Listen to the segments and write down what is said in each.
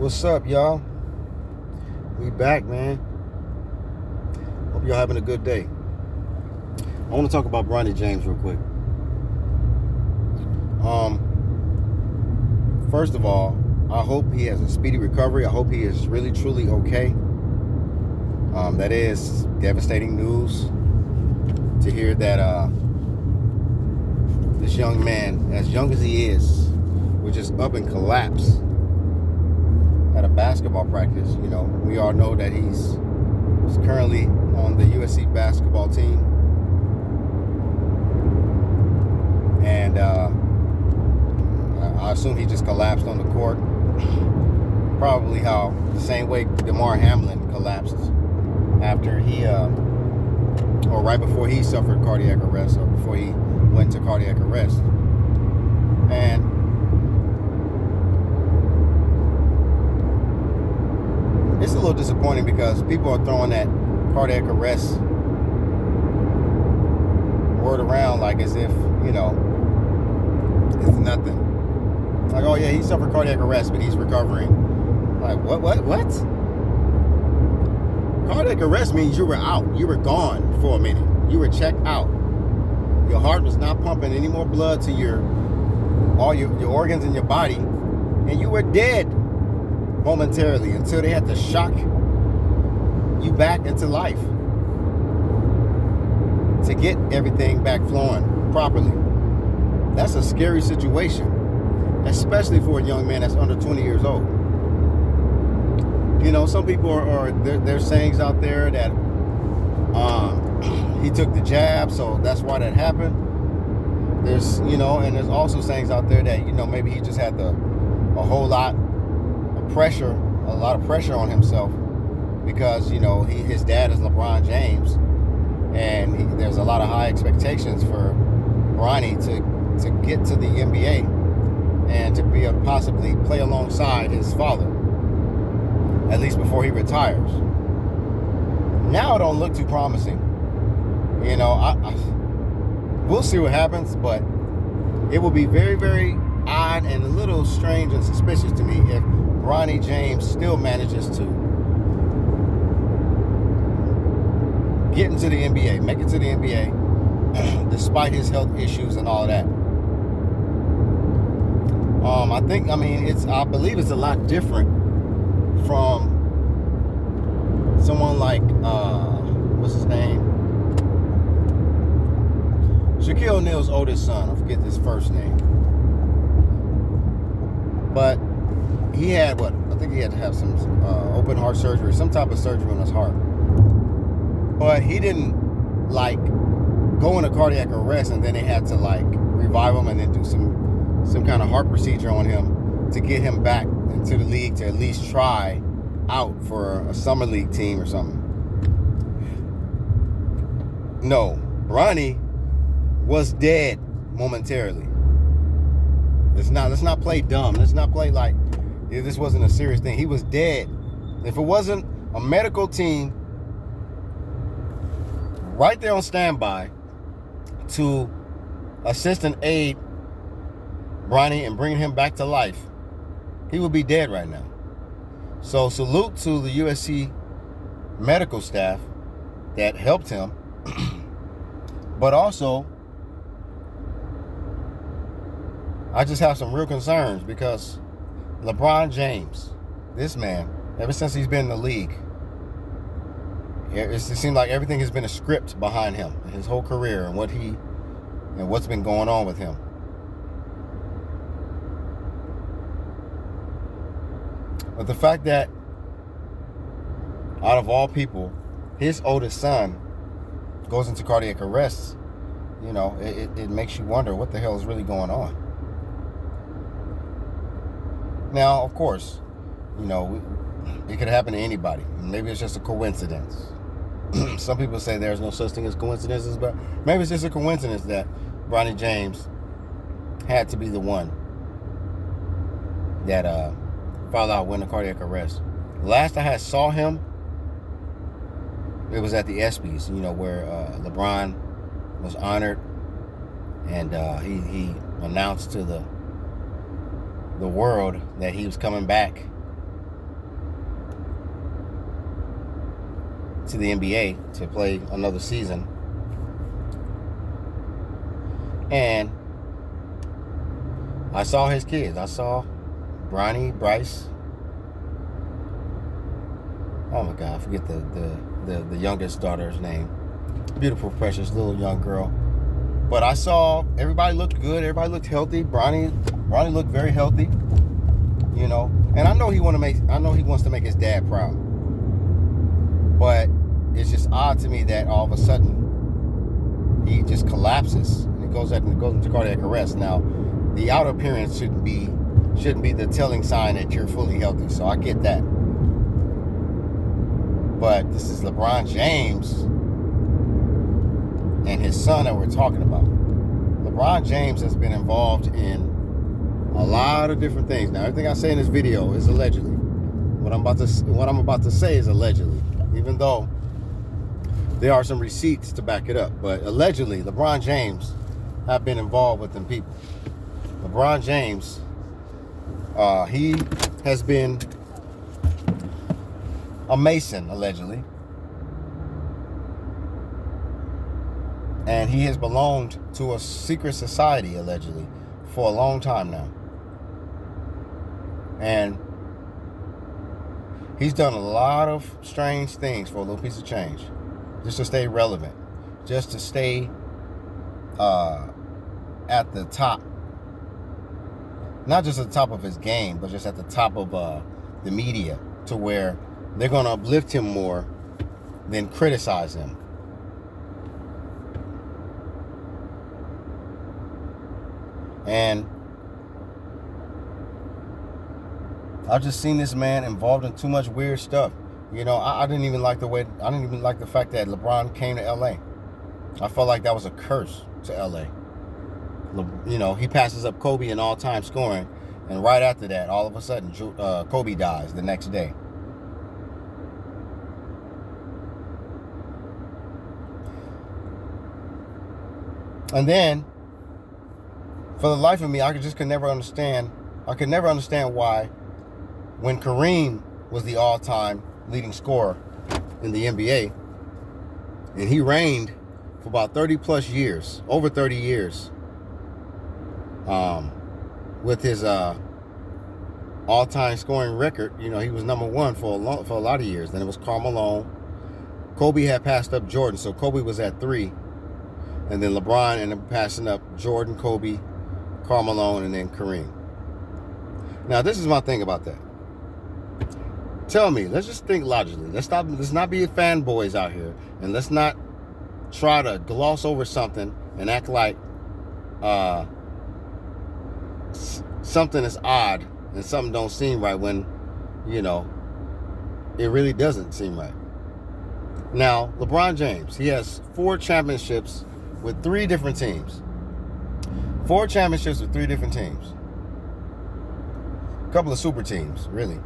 What's up, y'all? We back, man. Hope y'all having a good day. I want to talk about Bronny James real quick. First of all, I hope he has a speedy recovery. I hope he is really, truly okay. That is devastating news to hear that this young man, as young as he is, would just up and collapse at a basketball practice. You know, we all know that he's currently on the USC basketball team, and I assume he just collapsed on the court, probably the same way DeMar Hamlin collapsed after he or right before he suffered cardiac arrest, or before he went to cardiac arrest. And it's a little disappointing because people are throwing that cardiac arrest word around like as if, you know, it's nothing. Like, oh yeah, he suffered cardiac arrest, but he's recovering. Like, what? Cardiac arrest means you were out. You were gone for a minute. You were checked out. Your heart was not pumping any more blood to all your organs in your body, and you were dead momentarily until they had to shock you back into life to get everything back flowing properly. That's a scary situation, especially for a young man that's under 20 years old. You know, some people there's sayings out there that he took the jab, so that's why that happened. There's, you know, and there's also sayings out there that, you know, maybe he just had a lot of pressure on himself because, you know, his dad is LeBron James, and there's a lot of high expectations for Bronny to get to the NBA and to be able to possibly play alongside his father, at least before he retires. Now it don't look too promising. You know, we'll see what happens, but it will be very, very odd and a little strange and suspicious to me if Bronny James still manages to get into the NBA, make it to the NBA, despite his health issues and all of that. I believe it's a lot different from someone like, what's his name? Shaquille O'Neal's oldest son. I forget his first name. But he had I think he had to have some open heart surgery, some type of surgery on his heart. But he didn't go into cardiac arrest and then they had to revive him and then do some kind of heart procedure on him to get him back into the league to at least try out for a summer league team or something. No, Bronny was dead momentarily. Let's not play dumb. Let's not play like this wasn't a serious thing. He was dead. If it wasn't a medical team right there on standby to assist and aid Bronny and bring him back to life, he would be dead right now. So salute to the USC medical staff that helped him. But also, I just have some real concerns because LeBron James, this man, ever since he's been in the league, it seems like everything has been a script behind him, his whole career, and what's been going on with him. But the fact that, out of all people, his oldest son goes into cardiac arrest, you know, it makes you wonder what the hell is really going on. Now, of course, you know, it could happen to anybody. Maybe it's just a coincidence. Some people say there's no such thing as coincidences, but maybe it's just a coincidence that Bronny James had to be the one that found out when the cardiac arrest. Last I saw him, it was at the ESPYs, you know, where LeBron was honored, and he announced to the world that he was coming back to the NBA to play another season. And I saw his kids. I saw Bronny, Bryce. Oh my God, I forget the youngest daughter's name. Beautiful, precious little young girl. But I saw everybody looked good. Everybody looked healthy. Bronny looked very healthy. You know, and I know he wants to make his dad proud. But it's just odd to me that all of a sudden he just collapses and it goes into cardiac arrest. Now, the outer appearance shouldn't be the telling sign that you're fully healthy. So I get that. But this is LeBron James and his son that we're talking about. LeBron James has been involved in a lot of different things. Now, everything I say in this video is allegedly. What I'm about to say is allegedly, even though there are some receipts to back it up. But allegedly, LeBron James have been involved with them people. LeBron James, he has been a Mason, allegedly. And he has belonged to a secret society, allegedly, for a long time now. And he's done a lot of strange things for a little piece of change. Just to stay relevant. Just to stay at the top. Not just at the top of his game, but just at the top of the media, to where they're going to uplift him more than criticize him. And I've just seen this man involved in too much weird stuff. You know, I didn't even like the fact that LeBron came to LA. I felt like that was a curse to LA. You know, he passes up Kobe in all-time scoring, and right after that, all of a sudden, Kobe dies the next day. And then, for the life of me, I could never understand why, when Kareem was the all-time leading scorer in the NBA, and he reigned for about 30 plus years, over 30 years, with his all-time scoring record. You know, he was number one for a lot of years. Then it was Karl Malone. Kobe had passed up Jordan, so Kobe was at 3. And then LeBron ended up passing up Jordan, Kobe, Karl Malone, and then Kareem. Now, this is my thing about that. Tell me, let's just think logically. Let's not be fanboys out here, and let's not try to gloss over something and act like something is odd and something don't seem right when, you know, it really doesn't seem right. Now, LeBron James, he has 4 championships with 3 different teams. 4 championships with 3 different teams. A couple of super teams, really.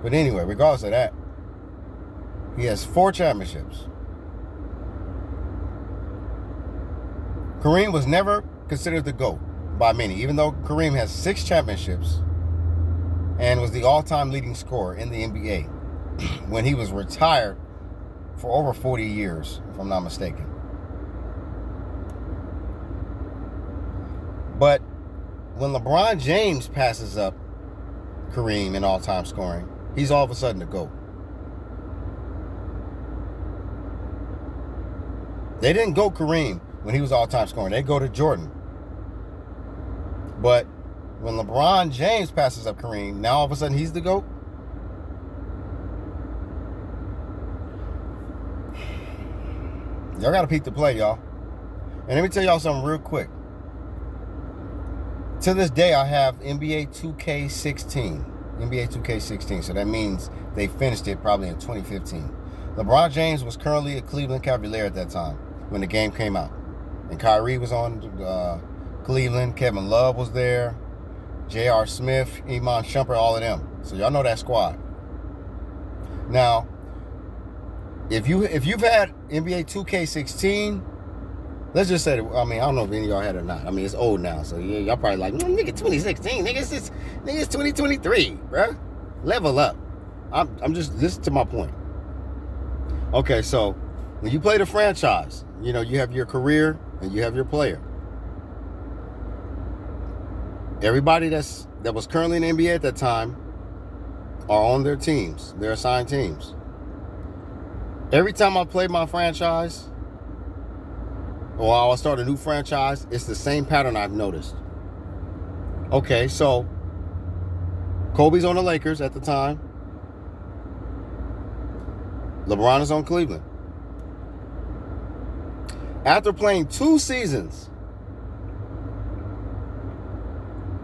But anyway, regardless of that, he has 4 championships. Kareem was never considered the GOAT by many, even though Kareem has 6 championships and was the all-time leading scorer in the NBA when he was retired for over 40 years, if I'm not mistaken. But when LeBron James passes up Kareem in all-time scoring, he's all of a sudden the GOAT. They didn't go Kareem when he was all-time scoring. They go to Jordan. But when LeBron James passes up Kareem, now all of a sudden he's the GOAT? Y'all got to peek the play, y'all. And let me tell y'all something real quick. To this day, I have NBA 2K16. NBA 2K16. So that means they finished it probably in 2015. LeBron James was currently a Cleveland Cavalier at that time when the game came out. And Kyrie was on Cleveland. Kevin Love was there. J.R. Smith, Iman Shumpert, all of them. So y'all know that squad. Now, if you've had NBA 2K16, let's just say, I mean, I don't know if any of y'all had it or not. I mean, it's old now, so yeah, y'all probably like, nigga, 2016, nigga, it's 2023, bruh. Level up. I'm just, listen to my point. Okay, so when you play the franchise, you know, you have your career and you have your player. Everybody that was currently in the NBA at that time are on their teams, their assigned teams. Every time I play my franchise, or I'll start a new franchise, it's the same pattern I've noticed. Okay, so Kobe's on the Lakers at the time. LeBron is on Cleveland. After playing 2 seasons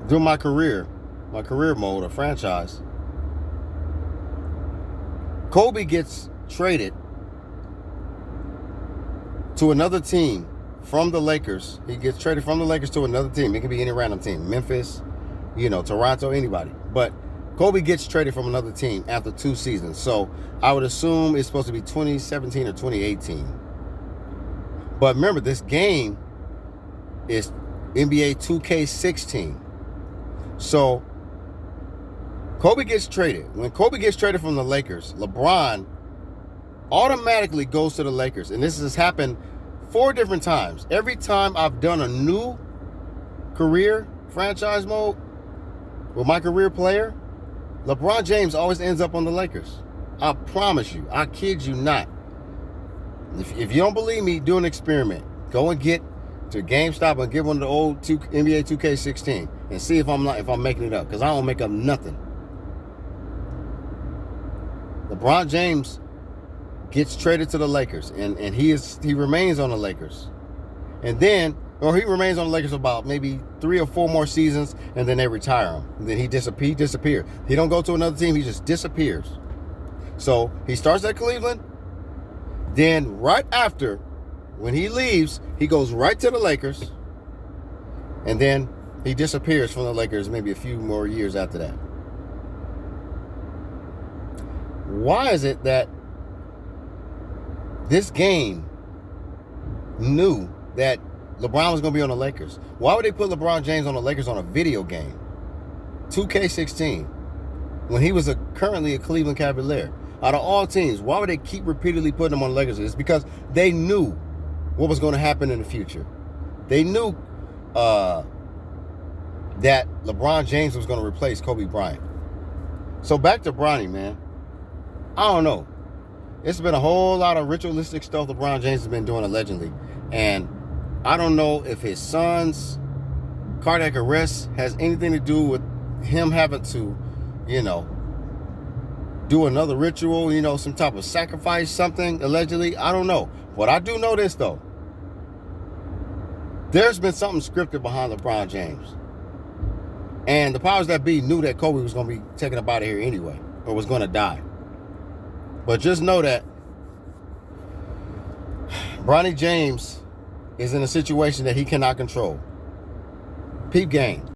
during my career mode or franchise, Kobe gets traded to another team from the Lakers. He gets traded from the Lakers to another team. It can be any random team. Memphis, you know, Toronto, anybody. But Kobe gets traded from another team after 2 seasons. So I would assume it's supposed to be 2017 or 2018. But remember, this game is NBA 2K16. So Kobe gets traded. When Kobe gets traded from the Lakers, LeBron automatically goes to the Lakers. And this has happened 4 different times. Every time I've done a new career franchise mode with my career player, LeBron James always ends up on the Lakers. I promise you. I kid you not. If you don't believe me, do an experiment. Go and get to GameStop and get one of the old NBA 2K16 and see if I'm making it up, because I don't make up nothing. LeBron James gets traded to the Lakers, and he remains on the Lakers, and then he remains on the Lakers about maybe 3 or 4 more seasons, and then they retire him. And then he disappears. He don't go to another team. He just disappears. So he starts at Cleveland. Then right after, when he leaves, he goes right to the Lakers. And then he disappears from the Lakers maybe a few more years after that. Why is it that this game knew that LeBron was going to be on the Lakers? Why would they put LeBron James on the Lakers on a video game, 2K16, when he was currently a Cleveland Cavalier? Out of all teams, why would they keep repeatedly putting him on the Lakers? It's because they knew what was going to happen in the future. They knew that LeBron James was going to replace Kobe Bryant. So back to Bronny, man. I don't know. It's been a whole lot of ritualistic stuff LeBron James has been doing, allegedly. And I don't know if his son's cardiac arrest has anything to do with him having to, you know, do another ritual, you know, some type of sacrifice, something, allegedly. I don't know. But I do know this, though. There's been something scripted behind LeBron James. And the powers that be knew that Kobe was going to be taken up out of here anyway, or was going to die. But just know that Bronny James is in a situation that he cannot control. Peep game.